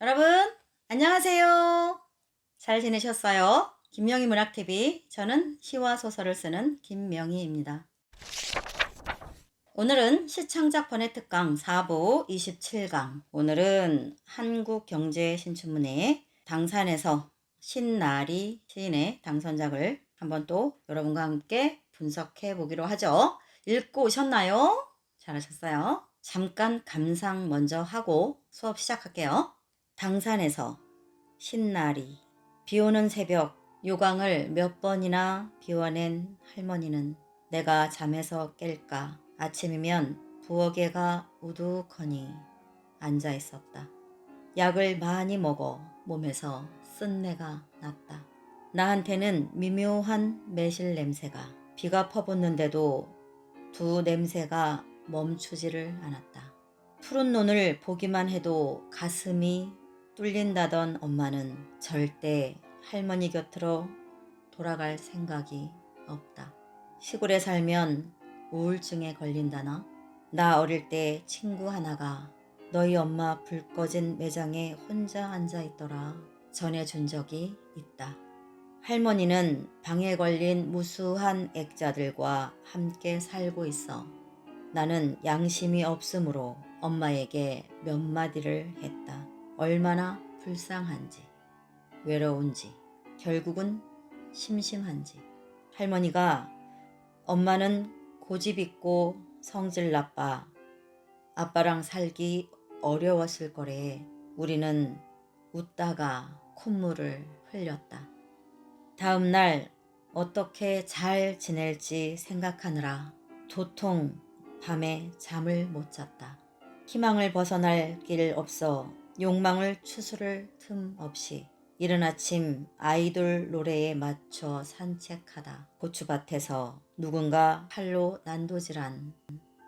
여러분, 안녕하세요. 잘 지내셨어요? 김명희 문학TV, 저는 시와 소설을 쓰는 김명희입니다. 오늘은 시창작 번외특강 4부 27강. 오늘은 한국경제신춘문예 당산에서 신나리 시인의 당선작을 한번 또 여러분과 함께 분석해 보기로 하죠. 읽고 오셨나요? 잘하셨어요. 잠깐 감상 먼저 하고 수업 시작할게요. 당산에서 신나리. 비오는 새벽 요강을 몇 번이나 비워낸 할머니는 내가 잠에서 깰까 아침이면 부엌에가 우두커니 앉아 있었다. 약을 많이 먹어 몸에서 쓴내가 났다. 나한테는 미묘한 매실 냄새가 비가 퍼붓는데도 두 냄새가 멈추지를 않았다. 푸른 논을 보기만 해도 가슴이 뚫린다던 엄마는 절대 할머니 곁으로 돌아갈 생각이 없다. 시골에 살면 우울증에 걸린다나? 나 어릴 때 친구 하나가 너희 엄마 불 꺼진 매장에 혼자 앉아 있더라 전해준 적이 있다. 할머니는 방에 걸린 무수한 액자들과 함께 살고 있어. 나는 양심이 없으므로 엄마에게 몇 마디를 했다. 얼마나 불쌍한지, 외로운지, 결국은 심심한지. 할머니가 엄마는 고집 있고 성질 나빠. 아빠랑 살기 어려웠을 거래. 우리는 웃다가 콧물을 흘렸다. 다음 날 어떻게 잘 지낼지 생각하느라 도통 밤에 잠을 못 잤다. 희망을 벗어날 길 없어 욕망을 추스를 틈 없이 이른 아침 아이돌 노래에 맞춰 산책하다 고추밭에서 누군가 팔로 난도질한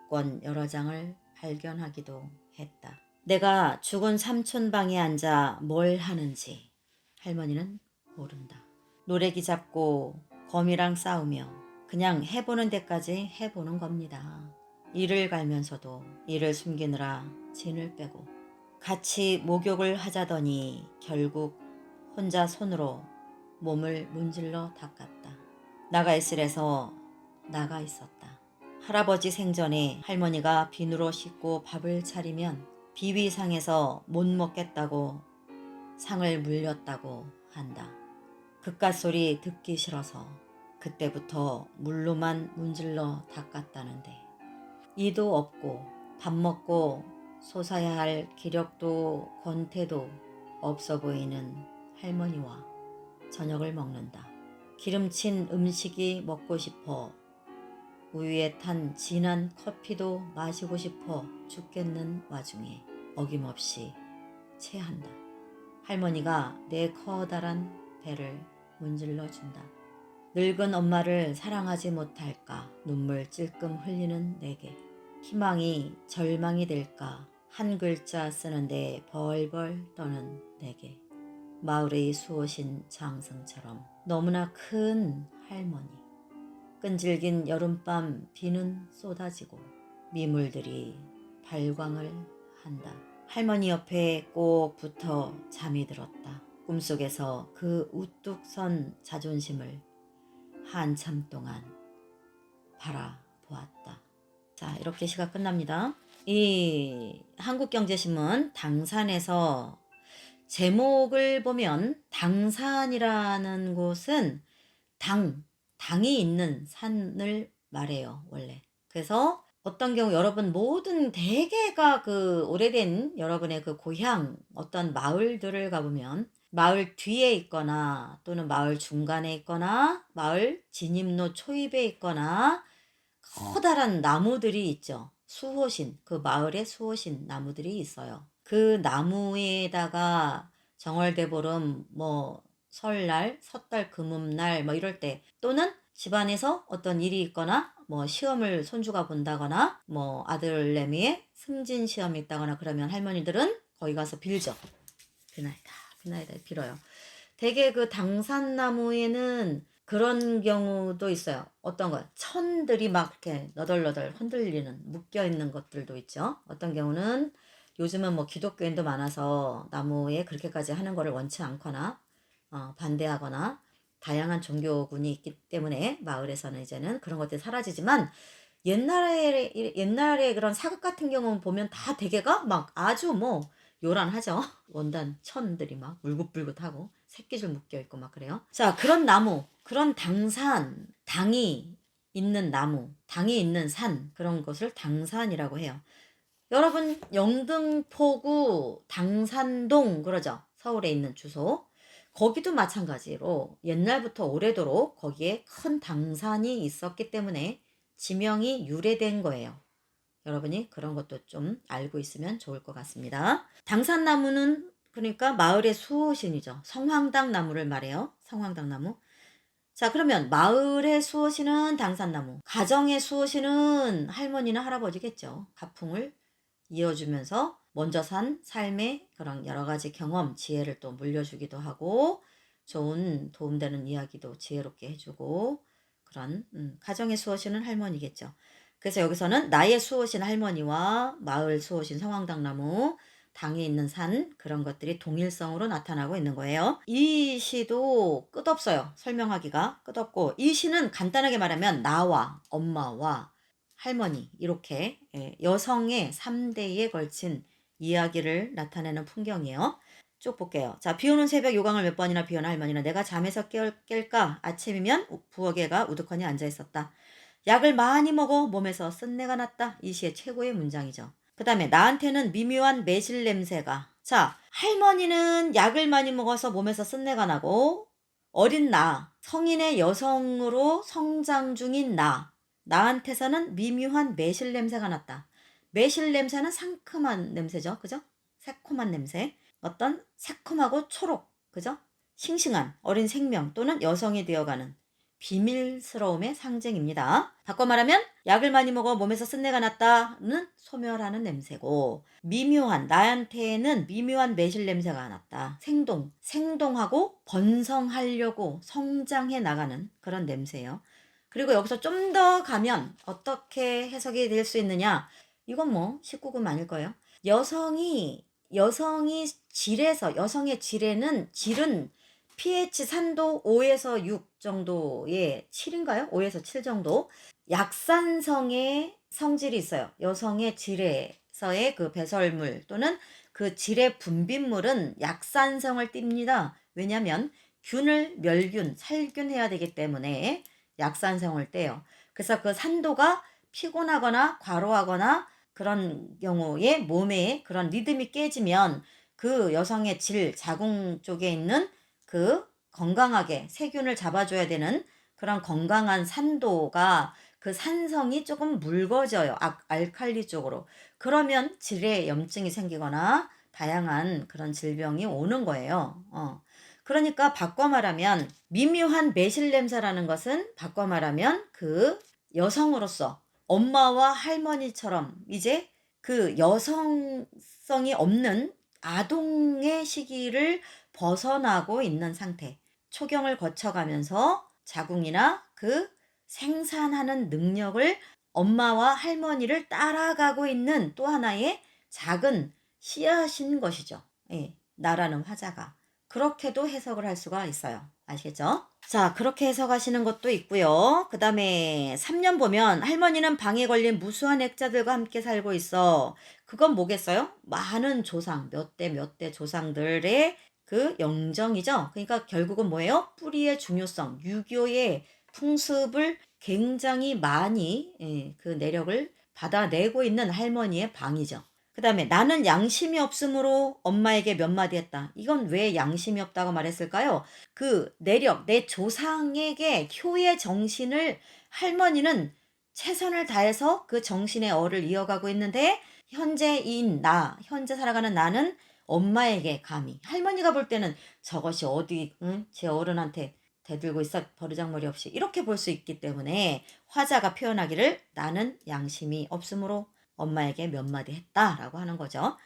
권 여러 장을 발견하기도 했다. 내가 죽은 삼촌 방에 앉아 뭘 하는지 할머니는 모른다. 노래기 잡고 거미랑 싸우며 그냥 해보는 데까지 해보는 겁니다. 이를 갈면서도 이를 숨기느라 진을 빼고 같이 목욕을 하자더니 결국 혼자 손으로 몸을 문질러 닦았다. 나가 있으래서 나가 있었다. 할아버지 생전에 할머니가 비누로 씻고 밥을 차리면 비위상해서 못 먹겠다고 상을 물렸다고 한다. 그깟 소리 듣기 싫어서 그때부터 물로만 문질러 닦았다는데 이도 없고 밥 먹고 솟아야 할 기력도 권태도 없어 보이는 할머니와 저녁을 먹는다. 기름친 음식이 먹고 싶어 우유에 탄 진한 커피도 마시고 싶어 죽겠는 와중에 어김없이 체한다. 할머니가 내 커다란 배를 문질러 준다. 늙은 엄마를 사랑하지 못할까 눈물 찔끔 흘리는 내게 희망이 절망이 될까 한 글자 쓰는데 벌벌 떠는 내게 마을의 수호신 장승처럼 너무나 큰 할머니. 끈질긴 여름밤 비는 쏟아지고 미물들이 발광을 한다. 할머니 옆에 꼭 붙어 잠이 들었다. 꿈속에서 그 우뚝 선 자존심을 한참 동안 바라보았다. 자, 이렇게 시가 끝납니다. 이 한국경제신문 당산에서 제목을 보면 당산이라는 곳은 당이 있는 산을 말해요, 원래. 그래서 어떤 경우 여러분 모든 대개가 그 오래된 여러분의 그 고향 어떤 마을들을 가보면 마을 뒤에 있거나 또는 마을 중간에 있거나 마을 진입로 초입에 있거나 커다란 나무들이 있죠. 수호신, 그 마을에 수호신 나무들이 있어요. 그 나무에다가 정월대보름, 뭐 설날, 섣달 금음날 뭐 이럴 때, 또는 집안에서 어떤 일이 있거나 뭐 시험을 손주가 본다거나 뭐 아들내미의 승진 시험이 있다거나 그러면 할머니들은 거기 가서 빌죠. 그날이다, 그날이다 빌어요. 되게 그 당산나무에는 그런 경우도 있어요. 어떤 거, 천들이 막 이렇게 너덜너덜 흔들리는, 묶여있는 것들도 있죠. 어떤 경우는 요즘은 뭐 기독교인도 많아서 나무에 그렇게까지 하는 거를 원치 않거나 반대하거나 다양한 종교군이 있기 때문에 마을에서는 이제는 그런 것들이 사라지지만, 옛날에 그런 사극 같은 경우는 보면 다 대개가 막 아주 뭐 요란하죠. 원단 천들이 막 울긋불긋하고 새끼줄 묶여있고 막 그래요. 자, 그런 나무, 그런 당산, 당이 있는 나무, 당이 있는 산, 그런 것을 당산이라고 해요. 여러분, 영등포구 당산동 그러죠. 서울에 있는 주소. 거기도 마찬가지로 옛날부터 오래도록 거기에 큰 당산이 있었기 때문에 지명이 유래된 거예요. 여러분이 그런 것도 좀 알고 있으면 좋을 것 같습니다. 당산나무는 그러니까 마을의 수호신이죠. 성황당 나무를 말해요. 성황당 나무. 자, 그러면 마을의 수호신은 당산나무, 가정의 수호신은 할머니나 할아버지겠죠. 가풍을 이어주면서 먼저 산 삶의 그런 여러 가지 경험, 지혜를 또 물려주기도 하고, 좋은 도움되는 이야기도 지혜롭게 해주고, 그런 가정의 수호신은 할머니겠죠. 그래서 여기서는 나의 수호신 할머니와 마을 수호신 성황당나무, 당에 있는 산, 그런 것들이 동일성으로 나타나고 있는 거예요. 이 시도 끝없어요. 설명하기가 끝없고, 이 시는 간단하게 말하면 나와 엄마와 할머니, 이렇게 여성의 3대에 걸친 이야기를 나타내는 풍경이에요. 쭉 볼게요. 자, 비오는 새벽 요강을 몇 번이나 비운 할머니는 내가 잠에서 깰까? 아침이면 부엌에가 우두커니 앉아있었다. 약을 많이 먹어 몸에서 쓴내가 났다. 이 시의 최고의 문장이죠. 그 다음에 나한테는 미묘한 매실 냄새가. 자, 할머니는 약을 많이 먹어서 몸에서 쓴내가 나고, 어린 나, 성인의 여성으로 성장 중인 나한테서는 미묘한 매실 냄새가 났다. 매실 냄새는 상큼한 냄새죠. 그죠? 새콤한 냄새. 어떤 새콤하고 초록. 그죠? 싱싱한 어린 생명 또는 여성이 되어가는 비밀스러움의 상징입니다. 바꿔 말하면 약을 많이 먹어 몸에서 쓴내가 났다는 소멸하는 냄새고, 미묘한, 나한테는 미묘한 매실 냄새가 났다. 생동하고 번성하려고 성장해 나가는 그런 냄새예요. 그리고 여기서 좀 더 가면 어떻게 해석이 될 수 있느냐? 이건 뭐 19금 아닐 거예요. 여성이 여성의 질은 pH 산도 5에서 6 정도의 7인가요? 5에서 7 정도. 약산성의 성질이 있어요. 여성의 질에서의 그 배설물 또는 그 질의 분비물은 약산성을 띱니다. 왜냐하면 멸균, 살균해야 되기 때문에 약산성을 떼요. 그래서 그 산도가 피곤하거나 과로하거나 그런 경우에 몸에 그런 리듬이 깨지면 그 여성의 자궁 쪽에 있는 그 건강하게 세균을 잡아줘야 되는 그런 건강한 산도가, 그 산성이 조금 묽어져요. 알칼리 쪽으로. 그러면 질에 염증이 생기거나 다양한 그런 질병이 오는 거예요. 그러니까 바꿔 말하면 미묘한 매실 냄새라는 것은 바꿔 말하면 그 여성으로서 엄마와 할머니처럼 이제 그 여성성이 없는 아동의 시기를 벗어나고 있는 상태. 초경을 거쳐가면서 자궁이나 그 생산하는 능력을 엄마와 할머니를 따라가고 있는 또 하나의 작은 씨앗인 것이죠. 예, 나라는 화자가. 그렇게도 해석을 할 수가 있어요. 아시겠죠? 자, 그렇게 해석하시는 것도 있고요. 그 다음에 3년 보면 할머니는 방에 걸린 무수한 액자들과 함께 살고 있어. 그건 뭐겠어요? 많은 조상, 몇 대 조상들의 그 영정이죠. 그러니까 결국은 뭐예요? 뿌리의 중요성, 유교의 풍습을 굉장히 많이 그 내력을 받아내고 있는 할머니의 방이죠. 그 다음에 나는 양심이 없으므로 엄마에게 몇 마디 했다. 이건 왜 양심이 없다고 말했을까요? 그 내력, 내 조상에게 효의 정신을 할머니는 최선을 다해서 그 정신의 얼을 이어가고 있는데 현재 살아가는 나는 엄마에게 감히 할머니가 볼 때는 저것이 어디 제 어른한테 대들고 있어 버르장머리 없이 이렇게 볼 수 있기 때문에 화자가 표현하기를 나는 양심이 없으므로 엄마에게 몇 마디 했다라고 하는 거죠.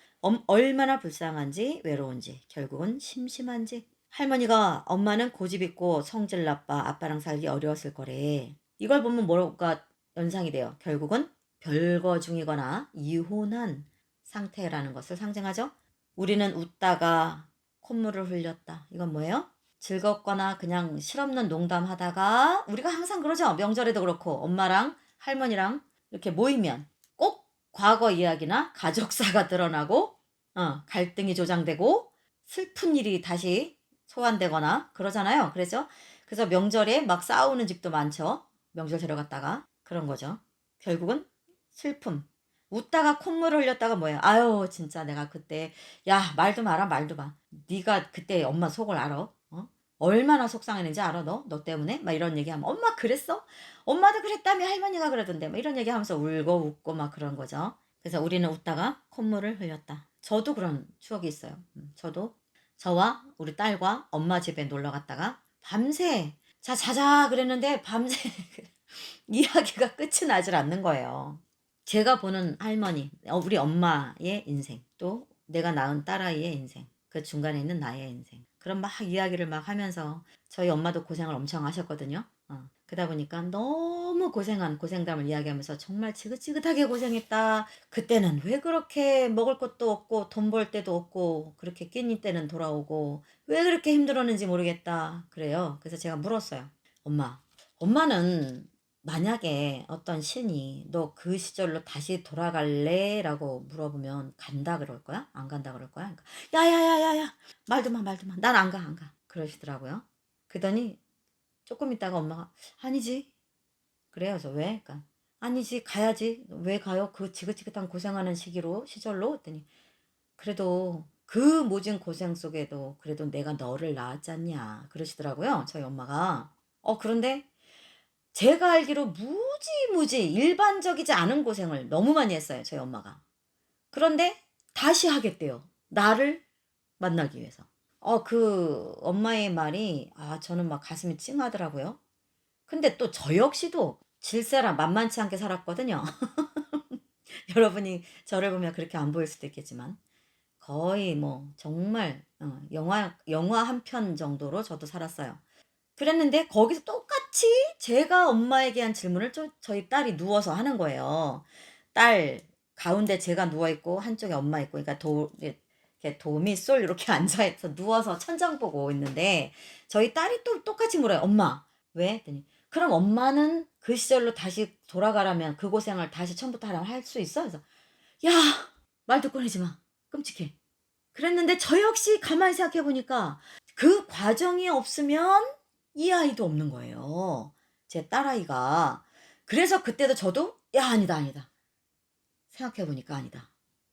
얼마나 불쌍한지 외로운지 결국은 심심한지 할머니가 엄마는 고집 있고 성질 나빠 아빠랑 살기 어려웠을 거래. 이걸 보면 뭐가 연상이 돼요. 결국은 별거 중이거나 이혼한 상태라는 것을 상징하죠. 우리는 웃다가 콧물을 흘렸다. 이건 뭐예요? 즐겁거나 그냥 실없는 농담하다가 우리가 항상 그러죠. 명절에도 그렇고 엄마랑 할머니랑 이렇게 모이면 꼭 과거 이야기나 가족사가 드러나고 갈등이 조장되고 슬픈 일이 다시 소환되거나 그러잖아요. 그래서 명절에 막 싸우는 집도 많죠. 명절 데려갔다가 그런 거죠. 결국은 슬픔. 웃다가 콧물을 흘렸다가 뭐예요? 아유 진짜 내가 그때 야 말도 마라 말도 마. 네가 그때 엄마 속을 알아? 얼마나 속상했는지 알아 너 때문에? 막 이런 얘기하면 엄마 그랬어? 엄마도 그랬다며 할머니가 그러던데 막 이런 얘기하면서 울고 웃고 막 그런 거죠. 그래서 우리는 웃다가 콧물을 흘렸다. 저도 그런 추억이 있어요. 저와 우리 딸과 엄마 집에 놀러 갔다가 밤새 자자 그랬는데 밤새 이야기가 끝이 나질 않는 거예요. 제가 보는 할머니, 우리 엄마의 인생, 또 내가 낳은 딸아이의 인생, 그 중간에 있는 나의 인생. 그런 막 이야기를 막 하면서 저희 엄마도 고생을 엄청 하셨거든요. 그러다 보니까 너무 고생한 고생담을 이야기하면서 정말 지긋지긋하게 고생했다. 그때는 왜 그렇게 먹을 것도 없고 돈 벌 때도 없고 그렇게 끼니 때는 돌아오고 왜 그렇게 힘들었는지 모르겠다. 그래요. 그래서 제가 물었어요. 엄마는 만약에 어떤 신이 너 그 시절로 다시 돌아갈래? 라고 물어보면 간다 그럴 거야? 안 간다 그럴 거야? 그러니까 야야야야야 말도 마 난 안 가 그러시더라고요. 그러더니 조금 있다가 엄마가 아니지 그래요. 저 왜? 그러니까 아니지 가야지 왜 가요? 그 지긋지긋한 고생하는 시절로 했더니 그래도 그 모진 고생 속에도 그래도 내가 너를 낳았지 않냐 그러시더라고요. 저희 엄마가 그런데 제가 알기로 무지 일반적이지 않은 고생을 너무 많이 했어요. 저희 엄마가. 그런데 다시 하겠대요. 나를 만나기 위해서. 그 엄마의 말이 저는 막 가슴이 찡하더라고요. 근데 또 저 역시도 질세라 만만치 않게 살았거든요. 여러분이 저를 보면 그렇게 안 보일 수도 있겠지만 거의 뭐 정말 영화 한 편 정도로 저도 살았어요. 그랬는데 거기서 똑같이 제가 엄마에게 한 질문을 저희 딸이 누워서 하는 거예요. 딸 가운데 제가 누워있고 한쪽에 엄마 있고 그러니까 이렇게 도미솔 이렇게 앉아있어 누워서 천장 보고 있는데 저희 딸이 또 똑같이 물어요. 엄마 왜? 했더니 그럼 엄마는 그 시절로 다시 돌아가라면 그 고생을 다시 처음부터 하라면 할 수 있어? 그래서 야 말도 꺼내지 마 끔찍해. 그랬는데 저 역시 가만히 생각해 보니까 그 과정이 없으면 이 아이도 없는 거예요. 제 딸아이가. 그래서 그때도 저도 야 아니다. 생각해 보니까 아니다.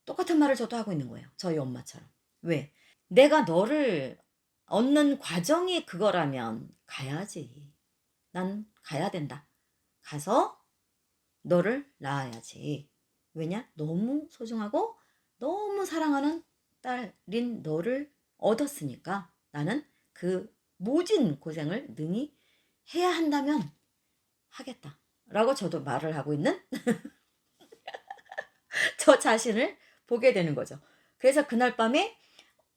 똑같은 말을 저도 하고 있는 거예요. 저희 엄마처럼. 왜? 내가 너를 얻는 과정이 그거라면 가야지. 난 가야 된다. 가서 너를 낳아야지. 왜냐? 너무 소중하고 너무 사랑하는 딸인 너를 얻었으니까 나는 그 모진 고생을 능히 해야 한다면 하겠다. 라고 저도 말을 하고 있는 저 자신을 보게 되는 거죠. 그래서 그날 밤에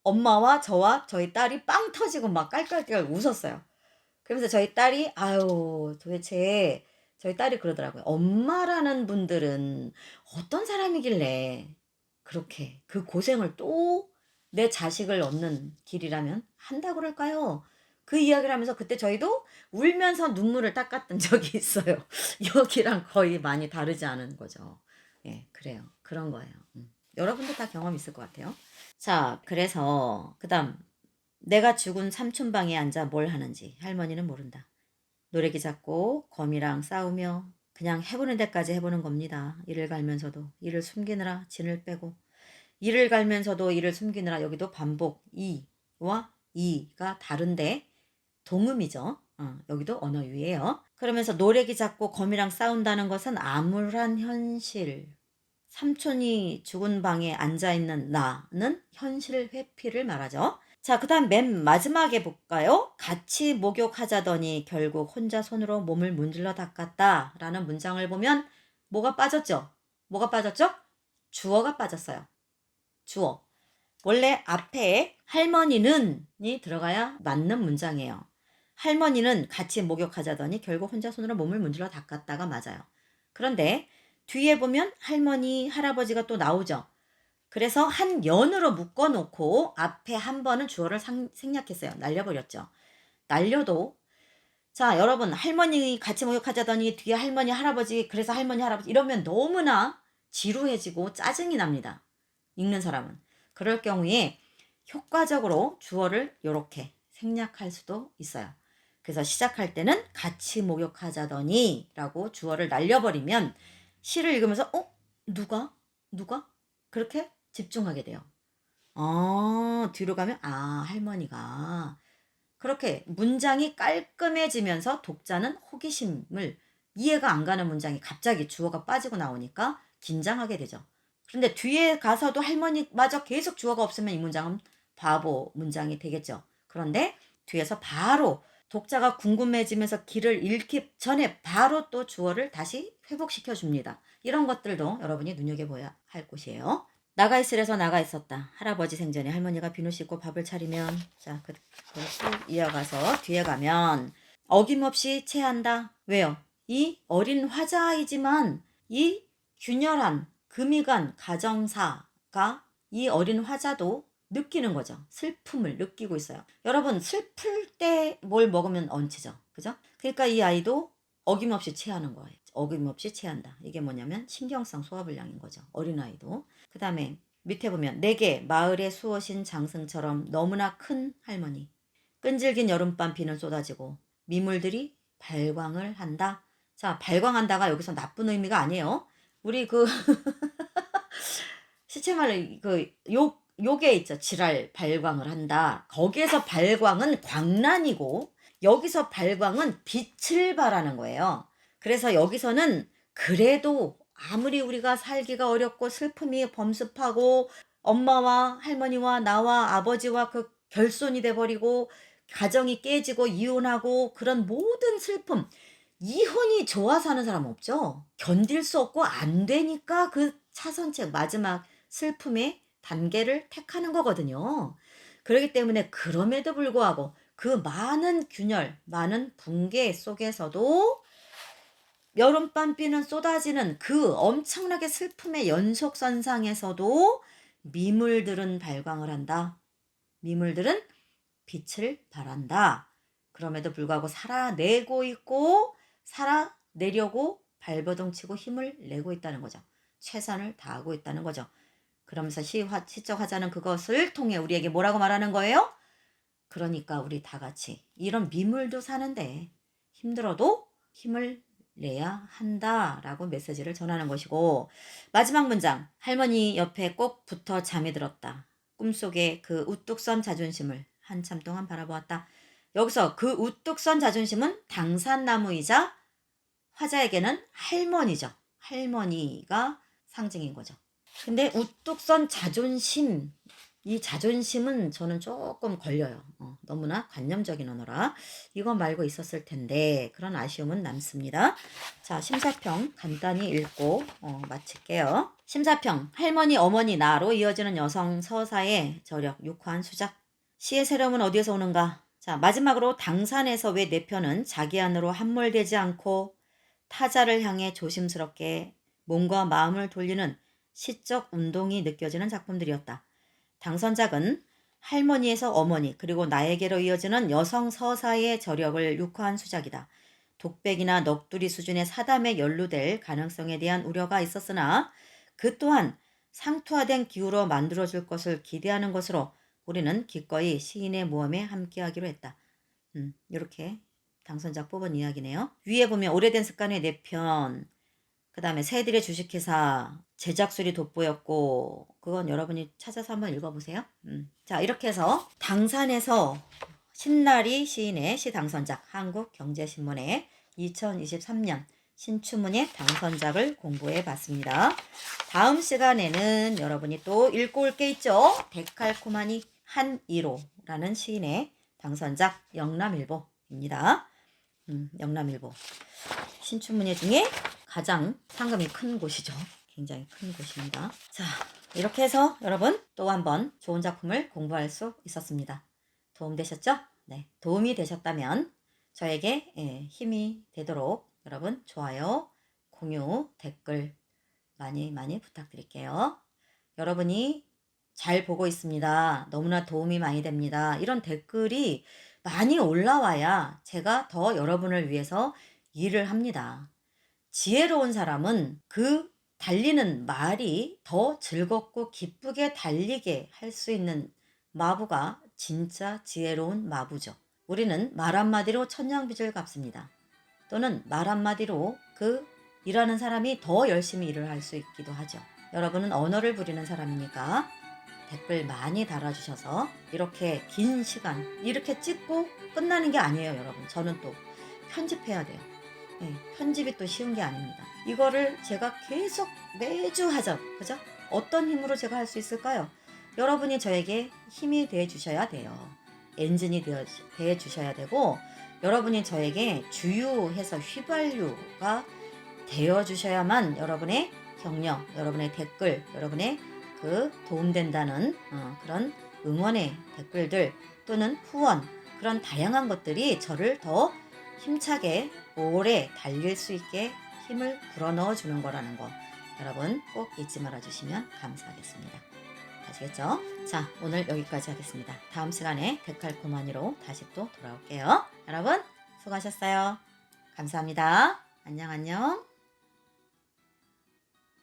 엄마와 저와 저희 딸이 빵 터지고 막 깔깔깔 웃었어요. 그러면서 저희 딸이 도대체 저희 딸이 그러더라고요. 엄마라는 분들은 어떤 사람이길래 그렇게 그 고생을 또 내 자식을 얻는 길이라면 한다고 그럴까요? 그 이야기를 하면서 그때 저희도 울면서 눈물을 닦았던 적이 있어요. 여기랑 거의 많이 다르지 않은 거죠. 예, 그래요. 그런 거예요. 여러분도 다 경험 있을 것 같아요. 자, 그래서 그다음 내가 죽은 삼촌방에 앉아 뭘 하는지 할머니는 모른다. 노래기 잡고 거미랑 싸우며 그냥 해보는 데까지 해보는 겁니다. 이를 갈면서도 이를 숨기느라 진을 빼고 이를 갈면서도 이를 숨기느라 여기도 반복 이와 이가 다른데 동음이죠. 여기도 언어유예요. 그러면서 노래기 잡고 거미랑 싸운다는 것은 암울한 현실. 삼촌이 죽은 방에 앉아있는 나는 현실 회피를 말하죠. 자, 그 다음 맨 마지막에 볼까요? 같이 목욕하자더니 결국 혼자 손으로 몸을 문질러 닦았다 라는 문장을 보면 뭐가 빠졌죠? 뭐가 빠졌죠? 주어가 빠졌어요. 주어. 원래 앞에 할머니는이 들어가야 맞는 문장이에요. 할머니는 같이 목욕하자더니 결국 혼자 손으로 몸을 문질러 닦았다가 맞아요. 그런데 뒤에 보면 할머니, 할아버지가 또 나오죠. 그래서 한 연으로 묶어놓고 앞에 한 번은 주어를 생략했어요. 날려버렸죠. 날려도 자 여러분 할머니 같이 목욕하자더니 뒤에 할머니, 할아버지 그래서 할머니, 할아버지 이러면 너무나 지루해지고 짜증이 납니다. 읽는 사람은. 그럴 경우에 효과적으로 주어를 이렇게 생략할 수도 있어요. 그래서 시작할 때는 같이 목욕하자더니 라고 주어를 날려버리면 시를 읽으면서 누가? 그렇게 집중하게 돼요. 뒤로 가면 할머니가 그렇게 문장이 깔끔해지면서 독자는 호기심을 이해가 안 가는 문장이 갑자기 주어가 빠지고 나오니까 긴장하게 되죠. 그런데 뒤에 가서도 할머니마저 계속 주어가 없으면 이 문장은 바보 문장이 되겠죠. 그런데 뒤에서 바로 독자가 궁금해지면서 길을 잃기 전에 바로 또 주어를 다시 회복시켜 줍니다. 이런 것들도 여러분이 눈여겨봐야 할 곳이에요. 나가 있으래서 나가 있었다. 할아버지 생전에 할머니가 비누 씻고 밥을 차리면 자, 그걸 쭉 이어가서 뒤에 가면 어김없이 체한다. 왜요? 이 어린 화자이지만 이 균열한 금이간 가정사가 이 어린 화자도 느끼는 거죠. 슬픔을 느끼고 있어요. 여러분 슬플 때 뭘 먹으면 얹히죠. 그죠? 그러니까 이 아이도 어김없이 체하는 거예요. 어김없이 체한다. 이게 뭐냐면 신경성 소화불량인 거죠. 어린아이도. 그 다음에 밑에 보면 내게 마을에 수어신 장승처럼 너무나 큰 할머니. 끈질긴 여름밤 비는 쏟아지고 미물들이 발광을 한다. 자, 발광한다가 여기서 나쁜 의미가 아니에요. 우리 시체말로 요게 있죠. 지랄 발광을 한다. 거기에서 발광은 광란이고 여기서 발광은 빛을 발하는 거예요. 그래서 여기서는 그래도 아무리 우리가 살기가 어렵고 슬픔이 범습하고 엄마와 할머니와 나와 아버지와 그 결손이 돼버리고 가정이 깨지고 이혼하고 그런 모든 슬픔 이혼이 좋아서 하는 사람 없죠. 견딜 수 없고 안 되니까 그 차선책 마지막 슬픔의 단계를 택하는 거거든요. 그렇기 때문에 그럼에도 불구하고 그 많은 균열, 많은 붕괴 속에서도 여름밤 비는 쏟아지는 그 엄청나게 슬픔의 연속선상에서도 미물들은 발광을 한다. 미물들은 빛을 발한다. 그럼에도 불구하고 살아내고 있고 살아내려고 발버둥치고 힘을 내고 있다는 거죠. 최선을 다하고 있다는 거죠. 그러면서 시적 화자는 그것을 통해 우리에게 뭐라고 말하는 거예요? 그러니까 우리 다 같이 이런 미물도 사는데 힘들어도 힘을 내야 한다라고 메시지를 전하는 것이고 마지막 문장 할머니 옆에 꼭 붙어 잠이 들었다. 꿈속에 그 우뚝 선 자존심을 한참 동안 바라보았다. 여기서 그 우뚝 선 자존심은 당산나무이자 화자에게는 할머니죠. 할머니가 상징인 거죠. 근데 우뚝 선 자존심 이 자존심은 저는 조금 걸려요. 너무나 관념적인 언어라 이거 말고 있었을 텐데 그런 아쉬움은 남습니다. 자, 심사평 간단히 읽고 마칠게요. 심사평 할머니, 어머니, 나로 이어지는 여성 서사의 저력, 육화한 수작. 시의 새로움은 어디에서 오는가? 자, 마지막으로 당산에서 왜 내 편은 자기 안으로 함몰되지 않고 타자를 향해 조심스럽게 몸과 마음을 돌리는 시적 운동이 느껴지는 작품들이었다. 당선작은 할머니에서 어머니 그리고 나에게로 이어지는 여성 서사의 저력을 육화한 수작이다. 독백이나 넋두리 수준의 사담에 연루될 가능성에 대한 우려가 있었으나 그 또한 상투화된 기후로 만들어줄 것을 기대하는 것으로 우리는 기꺼이 시인의 모험에 함께하기로 했다. 이렇게 당선작 뽑은 이야기네요. 위에 보면 오래된 습관의 4편 그 다음에 새들의 주식회사 제작술이 돋보였고 그건 여러분이 찾아서 한번 읽어보세요. 자 이렇게 해서 당산에서 신나리 시인의 시 당선작, 한국경제신문의 2023년 신춘문예 당선작을 공부해 봤습니다. 다음 시간에는 여러분이 또 읽고 올 게 있죠. 데칼코마니 한이로라는 시인의 당선작 영남일보입니다. 영남일보. 신춘문예 중에 가장 상금이 큰 곳이죠. 굉장히 큰 곳입니다. 자, 이렇게 해서 여러분 또 한번 좋은 작품을 공부할 수 있었습니다. 도움되셨죠? 네, 도움이 되셨다면 저에게 힘이 되도록 여러분 좋아요, 공유, 댓글 많이 많이 부탁드릴게요. 여러분이 잘 보고 있습니다. 너무나 도움이 많이 됩니다. 이런 댓글이 많이 올라와야 제가 더 여러분을 위해서 일을 합니다. 지혜로운 사람은 그 달리는 말이 더 즐겁고 기쁘게 달리게 할 수 있는 마부가 진짜 지혜로운 마부죠. 우리는 말 한마디로 천냥빚을 갚습니다. 또는 말 한마디로 그 일하는 사람이 더 열심히 일을 할 수 있기도 하죠. 여러분은 언어를 부리는 사람이니까 댓글 많이 달아주셔서 이렇게 긴 시간 이렇게 찍고 끝나는 게 아니에요, 여러분. 저는 또 편집해야 돼요. 네, 편집이 또 쉬운 게 아닙니다. 이거를 제가 계속 매주 하죠. 그죠? 어떤 힘으로 제가 할 수 있을까요? 여러분이 저에게 힘이 되어 주셔야 돼요. 엔진이 되어 주셔야 되고, 여러분이 저에게 주유해서 휘발유가 되어 주셔야만 여러분의 격려, 여러분의 댓글, 여러분의 그 도움된다는 그런 응원의 댓글들 또는 후원, 그런 다양한 것들이 저를 더 힘차게 오래 달릴 수 있게 힘을 불어넣어 주는 거라는 거 여러분 꼭 잊지 말아 주시면 감사하겠습니다. 아시겠죠? 자, 오늘 여기까지 하겠습니다. 다음 시간에 데칼코마니로 다시 또 돌아올게요. 여러분 수고하셨어요. 감사합니다. 안녕 안녕.